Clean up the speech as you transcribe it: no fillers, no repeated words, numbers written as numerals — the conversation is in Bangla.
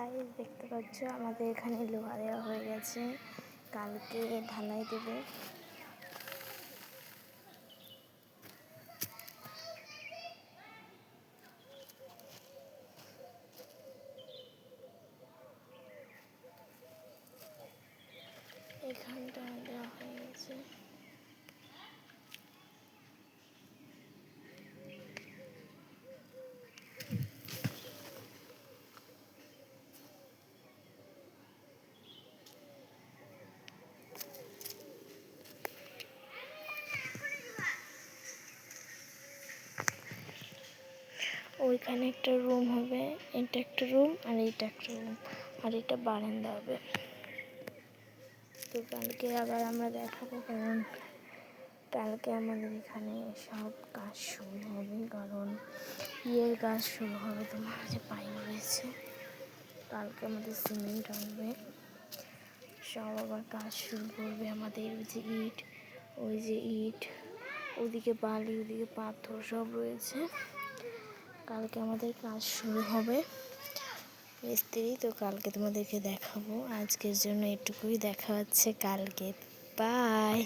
গাইস দেখতে পাচ্ছ আমাদের এখানে লোহা দেওয়া হয়ে গেছে, কালকে ঢালাই দেবে। এখানটা দেওয়া হয়ে গেছে। ওইখানে একটা রুম হবে, এটা একটা রুম আর এইটা একটা রুম আর এটা বারান্দা হবে। তো কালকে আবার আমরা দেখাবো, কারণ কালকে আমাদের এখানে সব কাজ শুরু হবে, কারণ ইয়ের কাজ শুরু হবে। তোমার যে পাইপ রয়েছে, কালকে আমাদের সিমেন্ট আনবে, সব আবার কাজ শুরু করবে। আমাদের ওই যে ইট, ওই যে ইট, ওদিকে বালি, ওদিকে পাথর সব রয়েছে। কালকে আমাদের কাজ শুরু হবে মিস্ত্রি। তো কালকে তোমাদেরকে দেখাবো। আজকের জন্য এটুকুই, দেখা হচ্ছে কালকে। বাই।